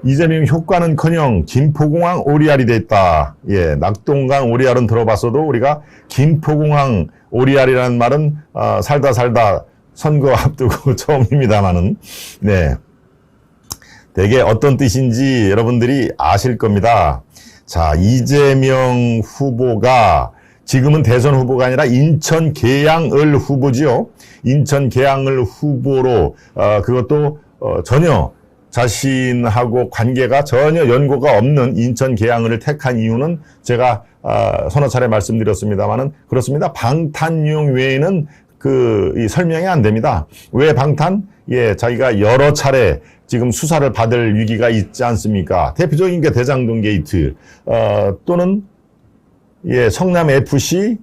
이재명 효과는커녕 김포공항 오리알이 됐다. 예, 낙동강 오리알은 들어봤어도 우리가 김포공항 오리알이라는 말은 살다 선거 앞두고 처음입니다만은, 네, 되게 어떤 뜻인지 여러분들이 아실 겁니다. 자, 이재명 후보가 지금은 대선 후보가 아니라 인천 계양을 후보지요. 인천 계양을 후보로 그것도 전혀 자신하고 관계가 전혀 연고가 없는 인천 계양을 택한 이유는 제가 서너 차례 말씀드렸습니다만은 그렇습니다. 방탄용 외에는 이 설명이 안 됩니다. 왜 방탄? 예, 자기가 여러 차례 지금 수사를 받을 위기가 있지 않습니까? 대표적인 게 대장동 게이트, 또는 예, 성남 FC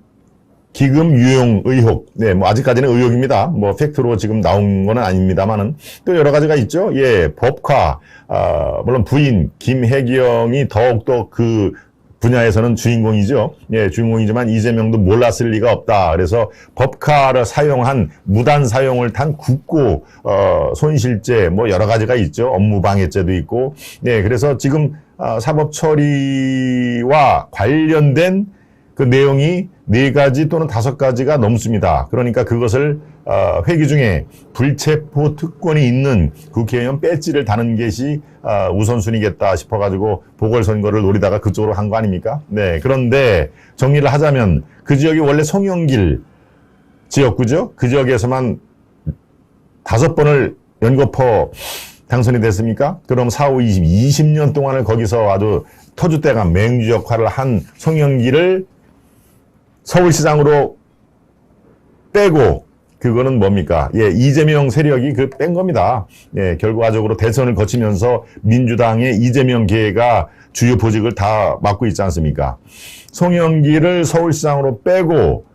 기금 유용 의혹. 네, 뭐 아직까지는 의혹입니다. 뭐 팩트로 지금 나온 건 아닙니다만은 또 여러 가지가 있죠. 예, 법화, 물론 부인 김혜경이 더욱더 그 분야에서는 주인공이죠. 예, 주인공이지만 이재명도 몰랐을 리가 없다. 그래서 법카를 사용한 무단 사용을 탄 국고 손실죄 뭐 여러 가지가 있죠. 업무방해죄도 있고. 네, 그래서 지금 사법 처리와 관련된 그 내용이 4가지 또는 5가지가 넘습니다. 그러니까 그것을 회기 중에 불체포 특권이 있는 국회의원 배지를 다는 것이 우선순위겠다 싶어가지고 보궐선거를 노리다가 그쪽으로 한 거 아닙니까? 네. 그런데 정리를 하자면 그 지역이 원래 송영길 지역구죠. 그 지역에서만 5번을 연거푸 당선이 됐습니까? 그럼 4, 5, 20년 동안을 거기서 아주 터줏대감 맹주 역할을 한 송영길을 서울시장으로 빼고 그거는 뭡니까? 예, 이재명 세력이 뺀 겁니다. 예, 결과적으로 대선을 거치면서 민주당의 이재명 계가 주요 보직을 다 맡고 있지 않습니까? 송영길을 서울시장으로 빼고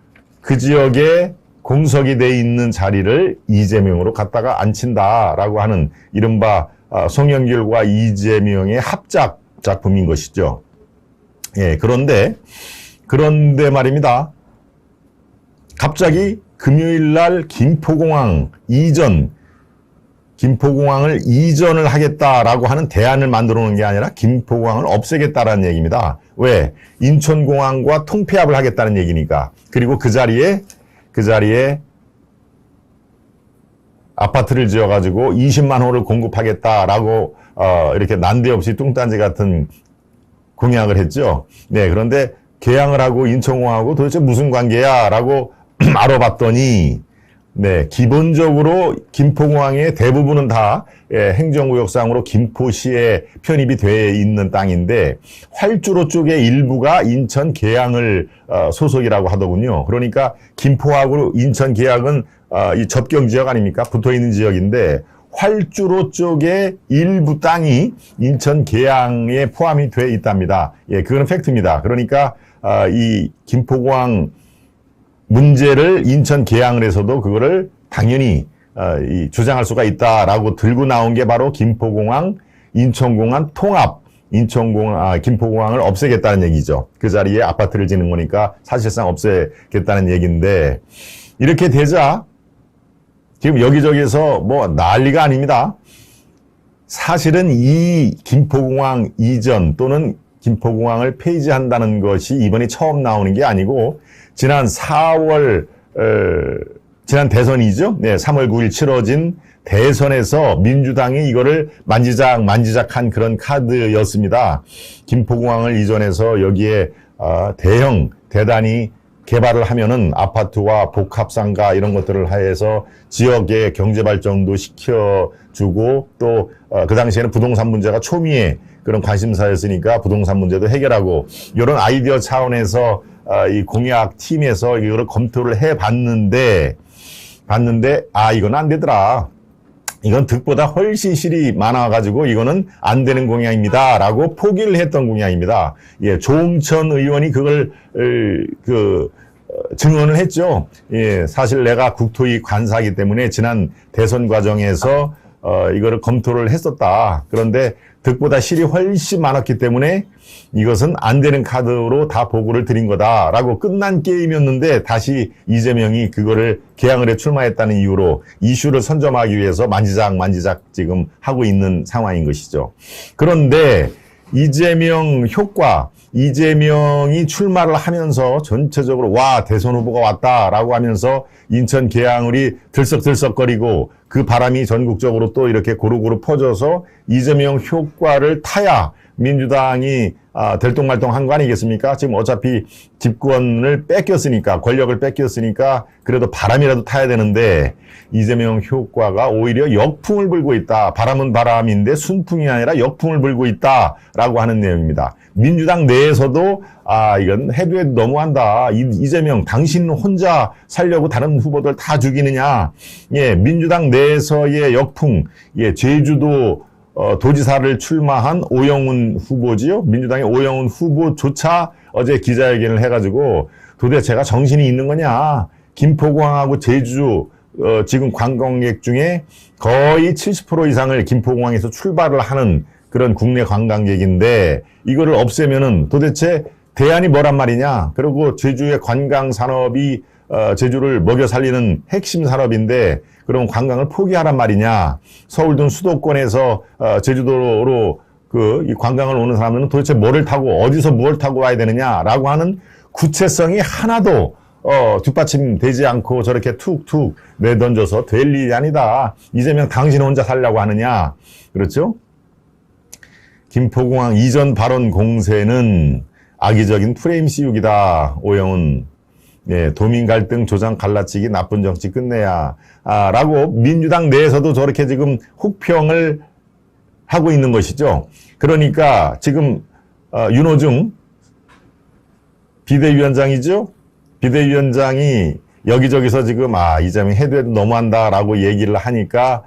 그 지역에 공석이 돼 있는 자리를 이재명으로 갖다가 앉힌다라고 하는 이른바 송영길과 이재명의 합작 작품인 것이죠. 예, 그런데 말입니다. 갑자기 금요일 날 김포공항을 이전을 하겠다라고 하는 대안을 만들어 놓은 게 아니라 김포공항을 없애겠다라는 얘기입니다. 왜? 인천공항과 통폐합을 하겠다는 얘기니까. 그리고 그 자리에 아파트를 지어가지고 20만 호를 공급하겠다라고 이렇게 난데없이 뚱딴지 같은 공약을 했죠. 네, 그런데 계양을 하고 인천공항하고 도대체 무슨 관계야? 라고 알아봤더니, 네, 기본적으로 김포공항의 대부분은 다 행정구역상으로 김포시에 편입이 돼 있는 땅인데, 활주로 쪽의 일부가 인천 계양을 소속이라고 하더군요. 그러니까 김포하고 인천 계양은 이 접경 지역 아닙니까? 붙어 있는 지역인데, 활주로 쪽의 일부 땅이 인천 계양에 포함이 돼 있답니다. 예, 그거는 팩트입니다. 그러니까 이 김포공항 문제를 인천 계양을 해서도 그거를 당연히 주장할 수가 있다라고 들고 나온 게 바로 김포공항, 인천공항 통합, 김포공항을 없애겠다는 얘기죠. 그 자리에 아파트를 짓는 거니까 사실상 없애겠다는 얘기인데, 이렇게 되자 지금 여기저기서 뭐 난리가 아닙니다. 사실은 이 김포공항 이전 또는 김포공항을 폐지한다는 것이 이번이 처음 나오는 게 아니고, 지난 4월, 지난 대선이죠. 네, 3월 9일 치러진 대선에서 민주당이 이거를 만지작한 그런 카드였습니다. 김포공항을 이전해서 여기에 대단히 개발을 하면은 아파트와 복합상가 이런 것들을 해서 지역의 경제 발전도 시켜주고, 또 그 당시에는 부동산 문제가 초미의 그런 관심사였으니까 부동산 문제도 해결하고, 이런 아이디어 차원에서 이 공약 팀에서 이거를 검토를 해봤는데 이건 안 되더라. 이건 득보다 훨씬 실이 많아가지고 이거는 안 되는 공약입니다. 라고 포기를 했던 공약입니다. 예, 조응천 의원이 그걸, 증언을 했죠. 예, 사실 내가 국토위 관사이기 때문에 지난 대선 과정에서, 이거를 검토를 했었다. 그런데 득보다 실이 훨씬 많았기 때문에 이것은 안 되는 카드로 다 보고를 드린 거다라고 끝난 게임이었는데 다시 이재명이 그거를 개항을 해 출마했다는 이유로 이슈를 선점하기 위해서 만지작 지금 하고 있는 상황인 것이죠. 그런데 이재명 효과, 이재명이 출마를 하면서 전체적으로 와 대선 후보가 왔다라고 하면서 인천 계양을이 들썩들썩거리고 그 바람이 전국적으로 또 이렇게 고루고루 퍼져서 이재명 효과를 타야 민주당이 들똥말똥한 거 아니겠습니까? 지금 어차피 집권을 뺏겼으니까, 권력을 뺏겼으니까 그래도 바람이라도 타야 되는데 이재명 효과가 오히려 역풍을 불고 있다. 바람은 바람인데 순풍이 아니라 역풍을 불고 있다라고 하는 내용입니다. 민주당 내에서도 이건 해도 너무한다. 이재명 당신 혼자 살려고 다른 후보들 다 죽이느냐. 예, 민주당 내에서의 역풍. 예, 제주도 도지사를 출마한 오영훈 후보지요. 민주당의 오영훈 후보조차 어제 기자회견을 해가지고 도대체가 정신이 있는 거냐. 김포공항하고 제주 지금 관광객 중에 거의 70% 이상을 김포공항에서 출발을 하는 그런 국내 관광객인데 이거를 없애면은 도대체 대안이 뭐란 말이냐. 그리고 제주의 관광 산업이 제주를 먹여 살리는 핵심 산업인데 그럼 관광을 포기하란 말이냐. 서울 등 수도권에서 제주도로 이 관광을 오는 사람들은 도대체 뭐를 타고 어디서 뭘 타고 와야 되느냐라고 하는 구체성이 하나도 뒷받침되지 않고 저렇게 툭툭 내던져서 될 일이 아니다. 이재명 당신 혼자 살려고 하느냐. 그렇죠? 김포공항 이전 발언 공세는 악의적인 프레임 씌우기다. 오영훈. 예, 도민 갈등 조장 갈라치기 나쁜 정치 끝내야. 라고 민주당 내에서도 저렇게 지금 혹평을 하고 있는 것이죠. 그러니까 지금 윤호중 비대위원장이죠. 비대위원장이 여기저기서 지금 이재명 해도 해도 너무한다라고 얘기를 하니까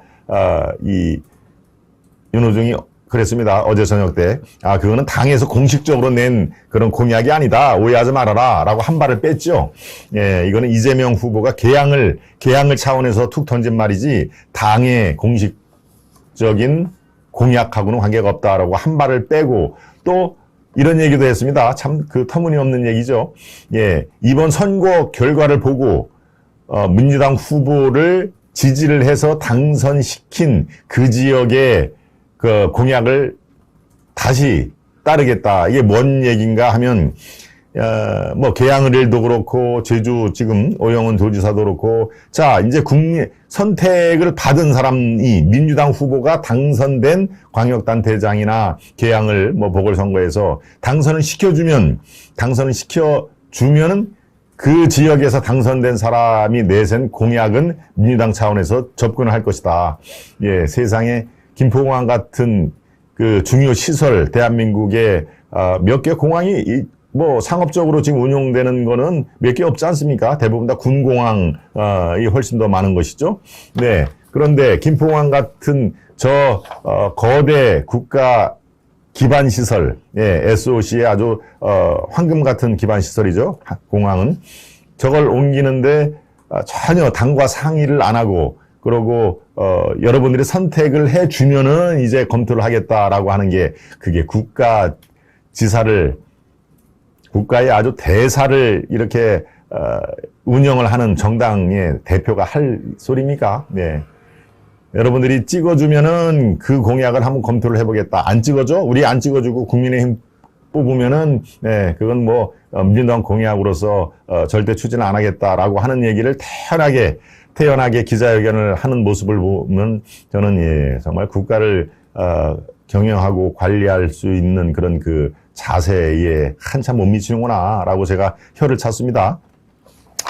이 윤호중이 그랬습니다. 어제 저녁 때. 그거는 당에서 공식적으로 낸 그런 공약이 아니다. 오해하지 말아라. 라고 한 발을 뺐죠. 예, 이거는 이재명 후보가 개항을 차원에서 툭 던진 말이지, 당의 공식적인 공약하고는 관계가 없다라고 한 발을 빼고, 또 이런 얘기도 했습니다. 참 터무니없는 얘기죠. 예, 이번 선거 결과를 보고, 민주당 후보를 지지를 해서 당선시킨 그 지역의 그 공약을 다시 따르겠다. 이게 뭔 얘기인가 하면 뭐 계양을도 그렇고 제주 지금 오영훈 도지사도 그렇고 자 이제 국민 선택을 받은 사람이 민주당 후보가 당선된 광역단체장이나 계양을 뭐 보궐선거에서 당선을 시켜주면은 그 지역에서 당선된 사람이 내센 공약은 민주당 차원에서 접근을 할 것이다. 예, 세상에 김포공항 같은 그 중요 시설, 대한민국에 몇 개 공항이 뭐 상업적으로 지금 운용되는 거는 몇 개 없지 않습니까? 대부분 다 군공항이 훨씬 더 많은 것이죠. 네. 그런데 김포공항 같은 거대 국가 기반 시설, 예, SOC의 아주 황금 같은 기반 시설이죠. 공항은 저걸 옮기는데 전혀 당과 상의를 안 하고 그러고 여러분들이 선택을 해주면은 이제 검토를 하겠다라고 하는 게 그게 국가의 아주 대사를 이렇게 운영을 하는 정당의 대표가 할 소리입니까? 네. 여러분들이 찍어주면은 그 공약을 한번 검토를 해보겠다. 안 찍어줘? 우리 안 찍어주고 국민의힘 뽑으면은 네, 그건 뭐 민주당 공약으로서 절대 추진 안 하겠다라고 하는 얘기를 태연하게 기자회견을 하는 모습을 보면 저는 예, 정말 국가를 경영하고 관리할 수 있는 그런 그 자세에 한참 못 미치는구나라고 제가 혀를 찼습니다.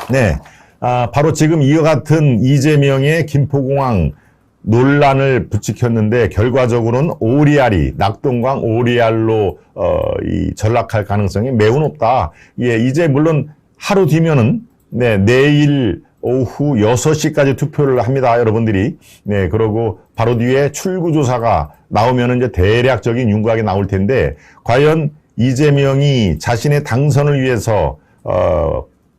네, 바로 지금 이와 같은 이재명의 김포공항 논란을 부추겼는데 결과적으로는 낙동강 오리알로 전락할 가능성이 매우 높다. 예, 이제 물론 하루 뒤면은 네, 내일 오후 6시까지 투표를 합니다, 여러분들이. 네, 그러고 바로 뒤에 출구조사가 나오면은 이제 대략적인 윤곽이 나올 텐데, 과연 이재명이 자신의 당선을 위해서,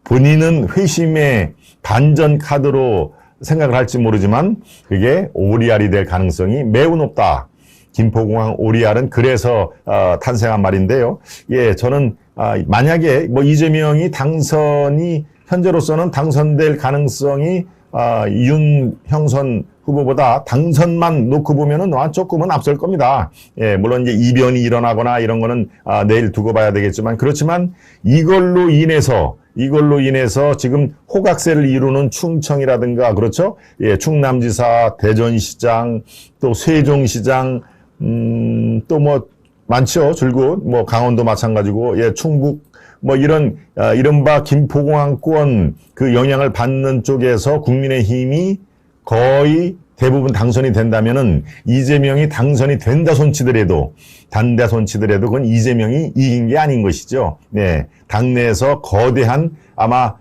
본인은 회심의 반전 카드로 생각을 할지 모르지만 그게 오리알이 될 가능성이 매우 높다. 김포공항 오리알은 그래서 탄생한 말인데요. 예, 저는 만약에 뭐 이재명이 현재로서는 당선될 가능성이 윤형선 후보보다 당선만 놓고 보면은 조금은 앞설 겁니다. 예, 물론 이제 이변이 일어나거나 이런 거는 내일 두고 봐야 되겠지만, 그렇지만 이걸로 인해서 지금 호각세를 이루는 충청이라든가, 그렇죠? 예, 충남지사, 대전시장, 또 세종시장, 또 뭐 많죠. 줄곧 뭐 강원도 마찬가지고, 예, 충북 뭐 이런 이른바 김포공항권 그 영향을 받는 쪽에서 국민의힘이 거의 대부분 당선이 된다면은 이재명이 당선이 단다 손치더라도 그건 이재명이 이긴 게 아닌 것이죠. 네, 당내에서 거대한 아마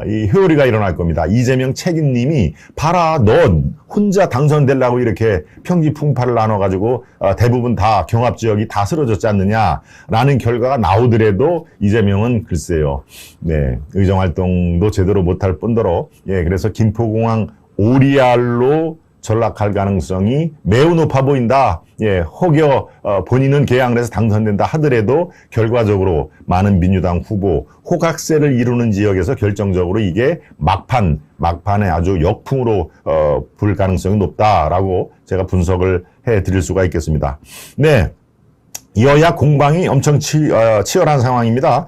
이 회오리가 일어날 겁니다. 이재명 책임님이 봐라, 너 혼자 당선되려고 이렇게 평지풍파를 나눠가지고 대부분 다 경합지역이 다 쓰러졌지 않느냐라는 결과가 나오더라도 이재명은 글쎄요, 네, 의정활동도 제대로 못할 뿐더러, 예, 그래서 김포공항 오리알로 전락할 가능성이 매우 높아 보인다. 예, 혹여 본인은 개항을 해서 당선된다 하더라도 결과적으로 많은 민주당 후보 호각세를 이루는 지역에서 결정적으로 이게 막판에 아주 역풍으로 불 가능성이 높다라고 제가 분석을 해드릴 수가 있겠습니다. 네, 여야 공방이 엄청 치열한 상황입니다.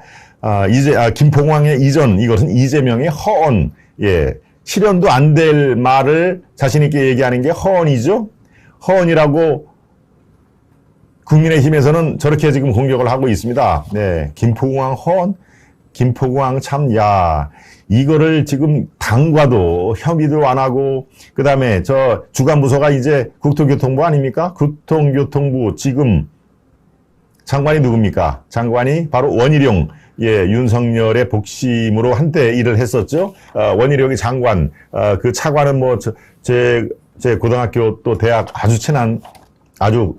김포공항의 이전, 이것은 이재명의 허언, 예, 실현도 안 될 말을 자신있게 얘기하는 게 허언이죠. 허언이라고 국민의힘에서는 저렇게 지금 공격을 하고 있습니다. 네, 김포공항 허언? 김포공항 참, 이거를 지금 당과도 협의도 안 하고, 그 다음에 저 주간부서가 이제 국토교통부 아닙니까? 교통교통부 지금 장관이 누굽니까? 장관이 바로 원희룡, 예, 윤석열의 복심으로 한때 일을 했었죠. 원희룡이 장관, 그 차관은 뭐, 제 고등학교 또 대학 아주 친한, 아주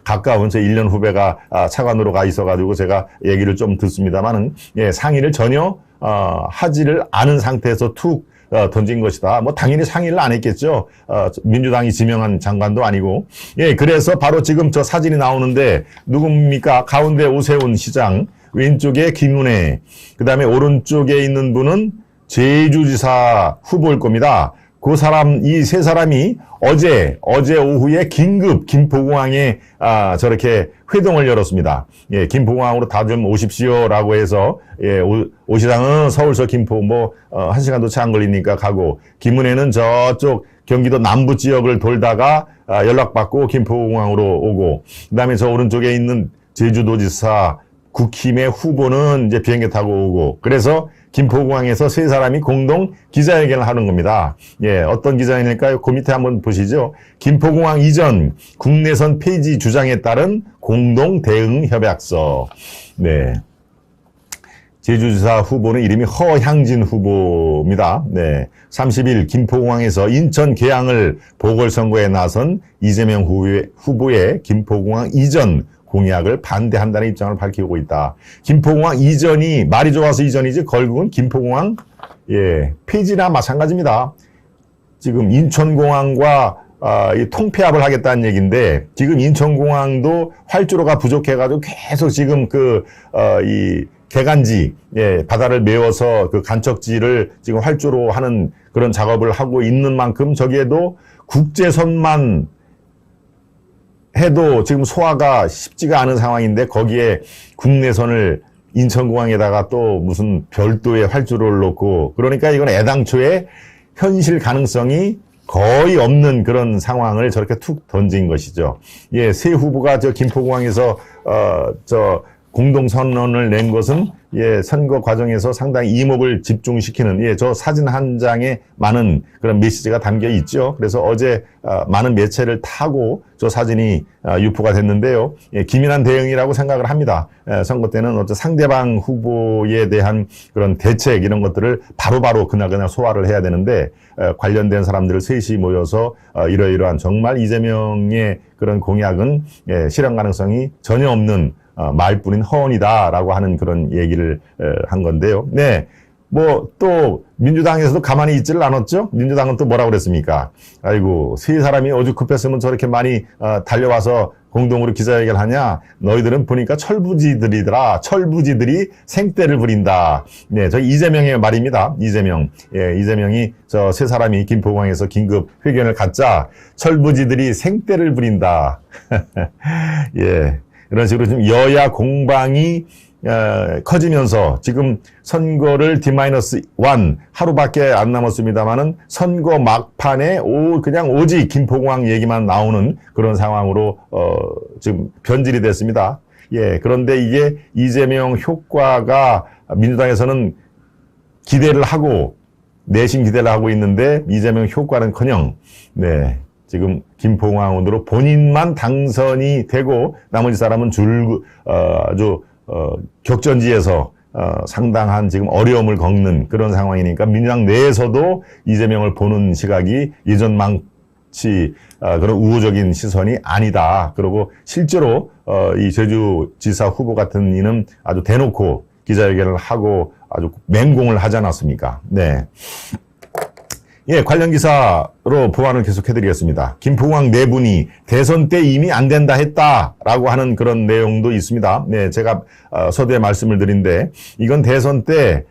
가까운 제 1년 후배가 차관으로 가 있어가지고 제가 얘기를 좀 듣습니다만은, 예, 상의를 전혀, 하지를 않은 상태에서 툭, 던진 것이다. 뭐, 당연히 상의를 안 했겠죠. 민주당이 지명한 장관도 아니고. 예, 그래서 바로 지금 저 사진이 나오는데, 누굽니까? 가운데 오세훈 시장, 왼쪽에 김은혜, 그 다음에 오른쪽에 있는 분은 제주지사 후보일 겁니다. 이 세 사람이 어제 오후에 긴급 김포공항에 저렇게 회동을 열었습니다. 예, 김포공항으로 다 좀 오십시오라고 해서, 예, 오 시장은 서울서 김포 뭐 1시간도 채 안 걸리니까 가고, 김은혜는 저쪽 경기도 남부 지역을 돌다가 연락받고 김포공항으로 오고, 그다음에 저 오른쪽에 있는 제주도지사 국힘의 후보는 이제 비행기 타고 오고, 그래서 김포공항에서 세 사람이 공동 기자회견을 하는 겁니다. 예, 어떤 기자회견일까요? 그 밑에 한번 보시죠. 김포공항 이전 국내선 폐지 주장에 따른 공동 대응 협약서. 네. 제주지사 후보는 이름이 허향진 후보입니다. 네. 30일 김포공항에서 인천 개항을 보궐선거에 나선 이재명 후보의 김포공항 이전 공약을 반대한다는 입장을 밝히고 있다. 김포공항 이전이 말이 좋아서 이전이지 결국은 김포공항, 예, 폐지나 마찬가지입니다. 지금 인천공항과 이 통폐합을 하겠다는 얘기인데, 지금 인천공항도 활주로가 부족해가지고 계속 지금 이 개간지, 예, 바다를 메워서 그 간척지를 지금 활주로 하는 그런 작업을 하고 있는 만큼 저기에도 국제선만 해도 지금 소화가 쉽지가 않은 상황인데, 거기에 국내선을 인천공항에다가 또 무슨 별도의 활주로를 놓고, 그러니까 이건 애당초에 현실 가능성이 거의 없는 그런 상황을 저렇게 툭 던진 것이죠. 예, 세 후보가 저 김포공항에서 공동선언을 낸 것은, 예, 선거 과정에서 상당히 이목을 집중시키는, 예, 저 사진 한 장에 많은 그런 메시지가 담겨 있죠. 그래서 어제 많은 매체를 타고 저 사진이 유포가 됐는데요. 예, 기민한 대응이라고 생각을 합니다. 선거 때는 어떤 상대방 후보에 대한 그런 대책 이런 것들을 바로바로 그날 소화를 해야 되는데, 관련된 사람들 셋이 모여서 이러이러한 정말 이재명의 그런 공약은, 예, 실현 가능성이 전혀 없는 말뿐인 허언이다라고 하는 그런 얘기를 한 건데요. 네, 뭐 또 민주당에서도 가만히 있지를 않았죠. 민주당은 또 뭐라고 그랬습니까? 아이고, 세 사람이 오죽 급했으면 저렇게 많이 달려와서 공동으로 기자회견을 하냐? 너희들은 보니까 철부지들이더라. 철부지들이 생떼를 부린다. 네, 저 이재명의 말입니다. 이재명. 예, 이재명이 저 세 사람이 김포공항에서 긴급 회견을 갖자 철부지들이 생떼를 부린다. 예, 이런 식으로 좀 여야 공방이 커지면서 지금 선거를 D-1 하루밖에 안 남았습니다만은 선거 막판에 그냥 오직 김포공항 얘기만 나오는 그런 상황으로 지금 변질이 됐습니다. 예, 그런데 이게 이재명 효과가 민주당에서는 기대를 하고 내심 기대를 하고 있는데 이재명 효과는커녕 네. 지금 김포공항으로 본인만 당선이 되고 나머지 사람은 아주 격전지에서 상당한 지금 어려움을 겪는 그런 상황이니까 민주당 내에서도 이재명을 보는 시각이 예전만치 그런 우호적인 시선이 아니다. 그리고 실제로 이 제주지사 후보 같은 이는 아주 대놓고 기자회견을 하고 아주 맹공을 하지 않았습니까? 네. 예, 관련 기사로 보완을 계속해드리겠습니다. 김포공항 내분이 대선 때 이미 안 된다 했다라고 하는 그런 내용도 있습니다. 네, 제가 서두에 말씀을 드린데 이건 대선 때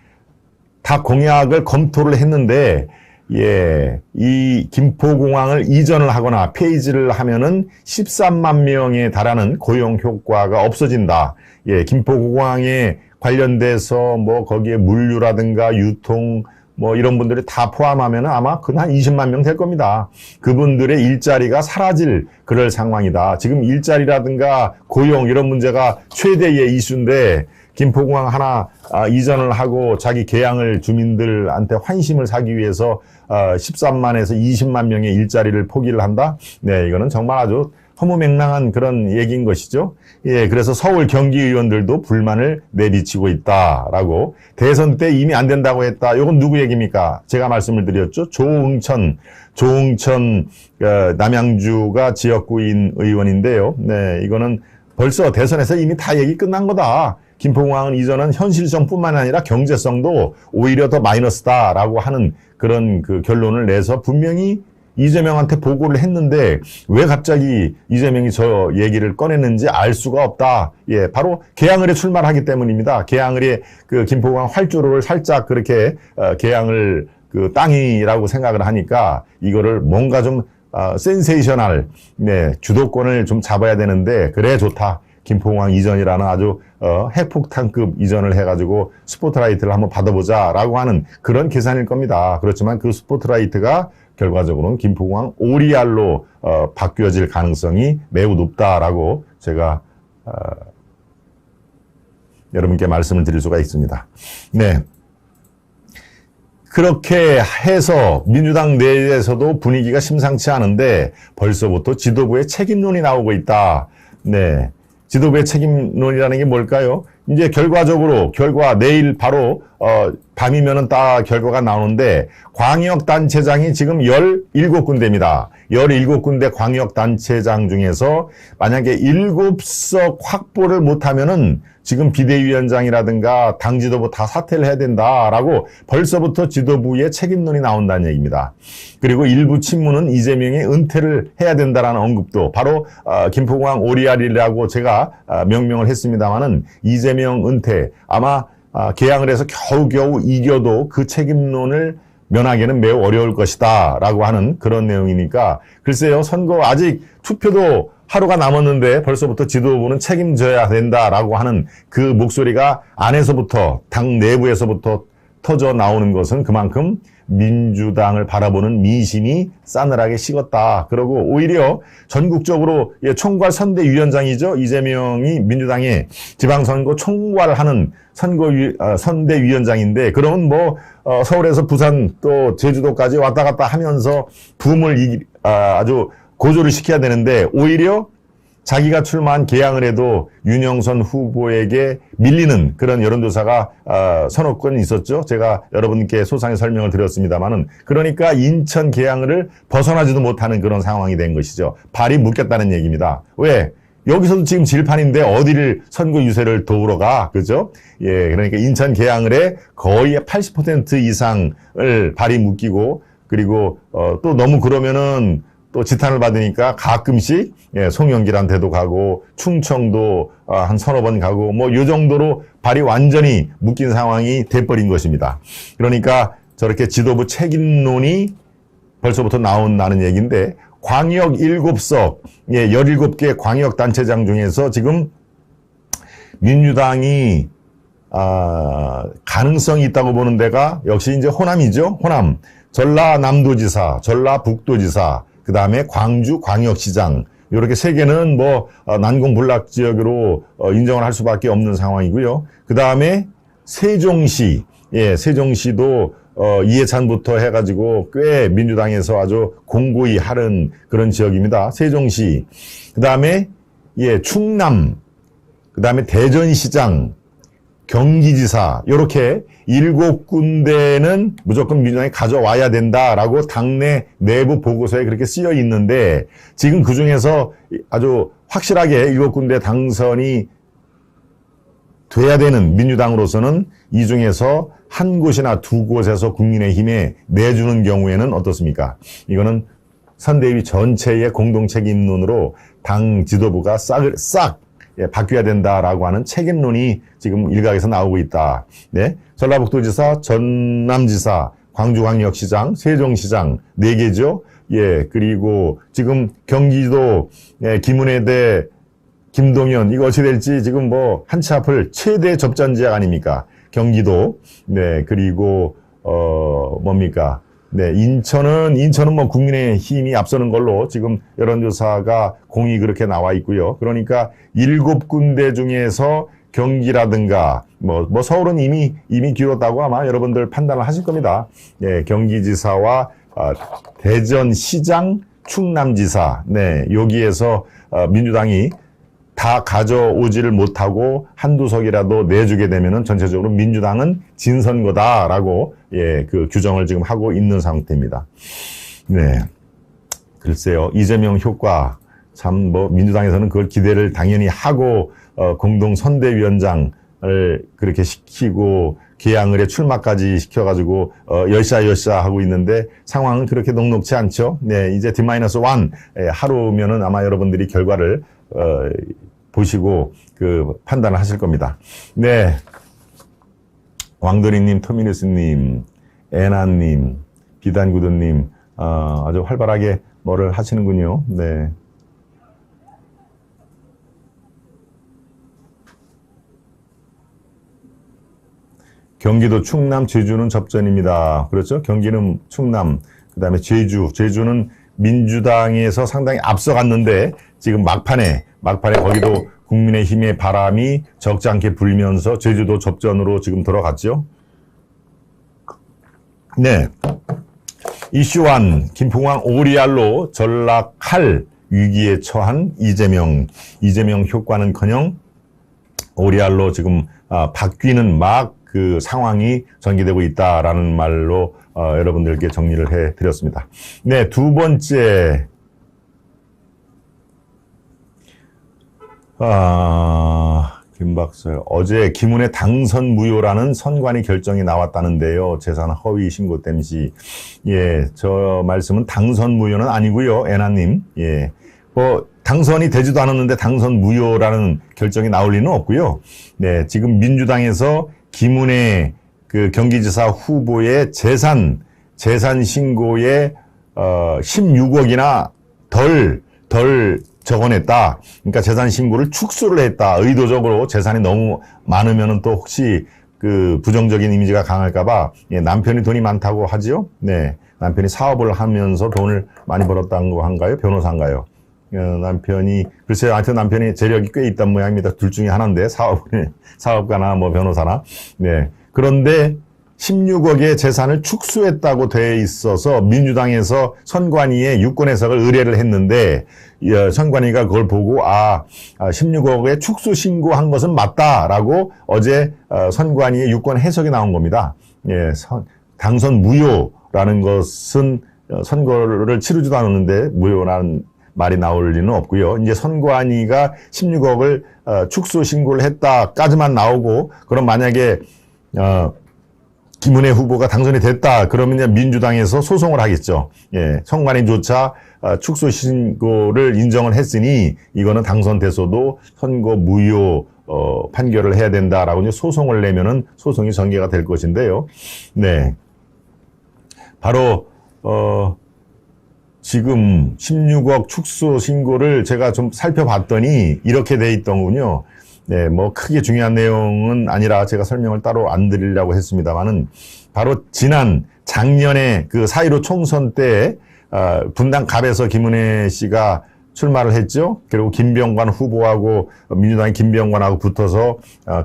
다 공약을 검토를 했는데 예, 이 김포공항을 이전을 하거나 폐지를 하면은 13만 명에 달하는 고용 효과가 없어진다. 예, 김포공항에 관련돼서 뭐 거기에 물류라든가 유통 뭐 이런 분들이 다 포함하면 아마 한 20만 명 될 겁니다. 그분들의 일자리가 사라질 그럴 상황이다. 지금 일자리라든가 고용 이런 문제가 최대의 이슈인데 김포공항 하나 이전을 하고 자기 계양을 주민들한테 환심을 사기 위해서 13만에서 20만 명의 일자리를 포기를 한다? 네, 이거는 정말 아주 허무맹랑한 그런 얘기인 것이죠. 예, 그래서 서울 경기의원들도 불만을 내비치고 있다라고 대선 때 이미 안 된다고 했다. 이건 누구 얘기입니까? 제가 말씀을 드렸죠. 조응천 남양주가 지역구인 의원인데요. 네, 이거는 벌써 대선에서 이미 다 얘기 끝난 거다. 김포공항은 이전은 현실성뿐만 아니라 경제성도 오히려 더 마이너스다라고 하는 그런 그 결론을 내서 분명히 이재명한테 보고를 했는데 왜 갑자기 이재명이 저 얘기를 꺼냈는지 알 수가 없다. 예, 바로 계양을에 출마하기 때문입니다. 계양을에 그 김포공항 활주로를 살짝 그렇게 계양을 그 땅이라고 생각을 하니까 이거를 뭔가 좀 센세이셔널 네, 주도권을 좀 잡아야 되는데 그래 좋다. 김포공항 이전이라는 아주 핵폭탄급 이전을 해가지고 스포트라이트를 한번 받아보자라고 하는 그런 계산일 겁니다. 그렇지만 그 스포트라이트가 결과적으로는 김포공항 ORR로 바뀌어질 가능성이 매우 높다라고 제가 여러분께 말씀을 드릴 수가 있습니다. 네. 그렇게 해서 민주당 내에서도 분위기가 심상치 않은데 벌써부터 지도부의 책임론이 나오고 있다. 네. 지도부의 책임론이라는 게 뭘까요? 이제 결과적으로 내일 바로 밤이면은 딱 결과가 나오는데 광역단체장이 지금 17군데입니다. 17군데 광역단체장 중에서 만약에 7석 확보를 못하면은 지금 비대위원장이라든가 당 지도부 다 사퇴를 해야 된다라고 벌써부터 지도부의 책임론이 나온다는 얘기입니다. 그리고 일부 친문은 이재명이 은퇴를 해야 된다라는 언급도 바로 김포공항 ORR이라고 제가 명명을 했습니다마는 이재명 은퇴 아마 계양을 해서 겨우겨우 이겨도 그 책임론을 면하기는 매우 어려울 것이다 라고 하는 그런 내용이니까 글쎄요 선거 아직 투표도 하루가 남았는데 벌써부터 지도부는 책임져야 된다라고 하는 그 목소리가 안에서부터 당 내부에서부터 터져 나오는 것은 그만큼 민주당을 바라보는 민심이 싸늘하게 식었다. 그러고 오히려 전국적으로 총괄 선대위원장이죠. 이재명이 민주당의 지방선거 총괄하는 선대위원장인데 그러면 뭐 서울에서 부산 또 제주도까지 왔다 갔다 하면서 붐을 아주 고조를 시켜야 되는데 오히려 자기가 출마한 계양을 해도 윤영선 후보에게 밀리는 그런 여론조사가 서너 건 있었죠. 제가 여러분께 소상히 설명을 드렸습니다만은 그러니까 인천 계양을 벗어나지도 못하는 그런 상황이 된 것이죠. 발이 묶였다는 얘기입니다. 왜? 여기서도 지금 질판인데 어디를 선거 유세를 도우러 가, 그죠? 예, 그러니까 인천 계양을에 거의 80% 이상을 발이 묶이고, 그리고 또 너무 그러면은 또 지탄을 받으니까 가끔씩 송영길한테도 가고 충청도 한 서너 번 가고 뭐 요 정도로 발이 완전히 묶인 상황이 돼버린 것입니다. 그러니까 저렇게 지도부 책임론이 벌써부터 나온다는 얘기인데, 광역 7석, 17개 광역단체장 중에서 지금 민주당이 가능성이 있다고 보는 데가 역시 이제 호남이죠. 호남. 전라남도지사, 전라북도지사, 그 다음에 광주광역시장, 이렇게 세 개는 뭐 난공불락 지역으로 인정을 할 수밖에 없는 상황이고요. 그 다음에 세종시, 세종시도 이해찬부터 해가지고 꽤 민주당에서 아주 공고히 하는 그런 지역입니다. 세종시, 그 다음에 충남, 그 다음에 대전시장, 경기지사, 이렇게 7군데는 무조건 민주당이 가져와야 된다라고 당내 내부 보고서에 그렇게 쓰여 있는데, 지금 그 중에서 아주 확실하게 7군데 당선이 돼야 되는 민주당으로서는 이 중에서 한 곳이나 두 곳에서 국민의힘에 내주는 경우에는 어떻습니까? 이거는 선대위 전체의 공동 책임론으로 당 지도부가 싹 바뀌어야 된다라고 하는 책임론이 지금 일각에서 나오고 있다. 네, 전라북도지사, 전남지사, 광주광역시장, 세종시장 4개죠. 그리고 지금 경기도 김은혜대 김동연, 이거 어찌 될지 지금 뭐 한치 앞을 최대 접전 지역 아닙니까? 경기도. 네, 그리고 뭡니까? 네, 인천은 뭐 국민의힘이 앞서는 걸로 지금 여론조사가 공이 그렇게 나와 있고요. 그러니까 7군데 중에서 경기라든가 뭐 서울은 이미 기울었다고 아마 여러분들 판단을 하실 겁니다. 네, 경기지사와 대전시장, 충남지사, 네, 여기에서 민주당이 다 가져오지를 못하고 한두 석이라도 내주게 되면은 전체적으로 민주당은 진 선거다라고 그 규정을 지금 하고 있는 상태입니다. 네, 글쎄요, 이재명 효과 참 뭐 민주당에서는 그걸 기대를 당연히 하고 공동 선대위원장을 그렇게 시키고 계양을에 출마까지 시켜가지고 열샤 하고 있는데 상황은 그렇게 녹록치 않죠. 네, 이제 D-1 하루면은 아마 여러분들이 결과를 보시고 그 판단을 하실 겁니다. 네, 왕도리님, 토미누스님, 애나님, 비단구두님 아주 활발하게 뭐를 하시는군요. 네. 경기도 충남, 제주는 접전입니다. 그렇죠? 경기는 충남, 그 다음에 제주는 민주당에서 상당히 앞서갔는데 지금 막판에 거기도 국민의힘의 바람이 적지 않게 불면서 제주도 접전으로 지금 들어갔죠. 네, 이슈 1, 김포공항 ORR로 전락할 위기에 처한 이재명 효과는커녕 ORR로 지금 바뀌는 막 그 상황이 전개되고 있다라는 말로 여러분들께 정리를 해드렸습니다. 네, 두 번째, 김박설, 어제 김은혜 당선 무효라는 선관위 결정이 나왔다는데요. 재산 허위 신고 땜시. 저 말씀은 당선 무효는 아니고요, 애나님. 뭐 당선이 되지도 않았는데 당선 무효라는 결정이 나올 리는 없고요. 네, 지금 민주당에서 김은혜 그 경기지사 후보의 재산 신고에 16억이나 덜 적어냈다. 그러니까 재산 신고를 축소를 했다. 의도적으로 재산이 너무 많으면은 또 혹시 그 부정적인 이미지가 강할까봐 남편이 돈이 많다고 하지요. 네, 남편이 사업을 하면서 돈을 많이 벌었다는 거 한가요? 변호사인가요? 남편이 글쎄요, 하여튼 남편이 재력이 꽤 있단 모양입니다. 둘 중에 하나인데 사업가나 뭐 변호사나. 네, 그런데 16억의 재산을 축소했다고 돼 있어서 민주당에서 선관위에 유권 해석을 의뢰를 했는데 선관위가 그걸 보고 16억의 축소 신고한 것은 맞다라고 어제 선관위의 유권 해석이 나온 겁니다. 당선 무효라는 것은 선거를 치르지도 않았는데 무효라는 말이 나올 리는 없고요. 이제 선관위가 16억을 축소 신고를 했다까지만 나오고, 그럼 만약에 김은혜 후보가 당선이 됐다 그러면 이제 민주당에서 소송을 하겠죠. 예, 선관위조차 축소 신고를 인정을 했으니 이거는 당선돼서도 선거 무효 판결을 해야 된다라고 이제 소송을 내면은 소송이 전개가 될 것인데요. 네, 바로 지금 16억 축소 신고를 제가 좀 살펴봤더니 이렇게 돼 있더군요. 네, 뭐 크게 중요한 내용은 아니라 제가 설명을 따로 안 드리려고 했습니다만은 바로 작년에 그 4.15 총선 때 분당 갑에서 김은혜 씨가 출마를 했죠. 그리고 김병관 후보하고 민주당의 김병관하고 붙어서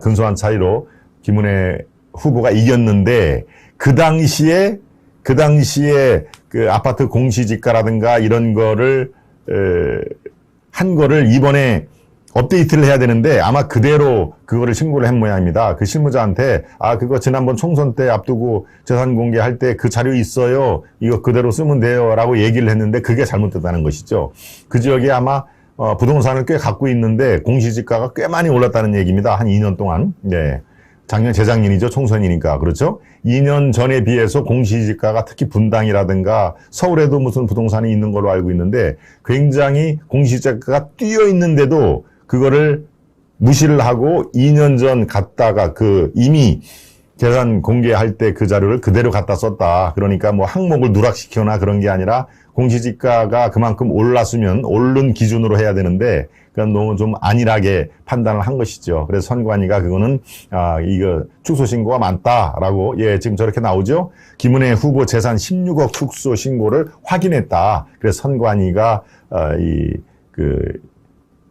근소한 차이로 김은혜 후보가 이겼는데 그 당시에 그 아파트 공시지가라든가 이런 거를 한 거를 이번에 업데이트를 해야 되는데 아마 그대로 그거를 신고를 한 모양입니다. 그 실무자한테 그거 지난번 총선 때 앞두고 재산 공개할 때 그 자료 있어요. 이거 그대로 쓰면 돼요. 라고 얘기를 했는데 그게 잘못됐다는 것이죠. 그 지역에 아마 부동산을 꽤 갖고 있는데 공시지가가 꽤 많이 올랐다는 얘기입니다. 한 2년 동안. 네. 재작년이죠. 총선이니까. 그렇죠? 2년 전에 비해서 공시지가가 특히 분당이라든가 서울에도 무슨 부동산이 있는 걸로 알고 있는데 굉장히 공시지가가 뛰어 있는데도 그거를 무시를 하고 2년 전 갔다가 이미 재산 공개할 때 그 자료를 그대로 갖다 썼다. 그러니까 뭐 항목을 누락시키거나 그런 게 아니라 공시지가가 그만큼 올랐으면 오른 기준으로 해야 되는데 그건 너무 좀 안일하게 판단을 한 것이죠. 그래서 선관위가 그거는 이거 축소 신고가 많다라고 지금 저렇게 나오죠. 김은혜 후보 재산 16억 축소 신고를 확인했다. 그래서 선관위가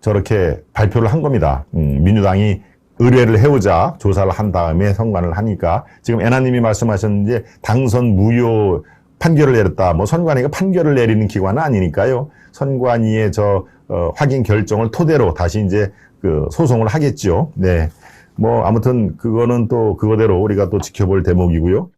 저렇게 발표를 한 겁니다. 민주당이 의뢰를 해오자 조사를 한 다음에 선관을 하니까 지금 애나님이 말씀하셨는데 당선 무효 판결을 내렸다. 뭐 선관위가 판결을 내리는 기관은 아니니까요. 선관위의 확인 결정을 토대로 다시 이제 소송을 하겠죠. 네. 뭐 아무튼 그거는 또 그거대로 우리가 또 지켜볼 대목이고요.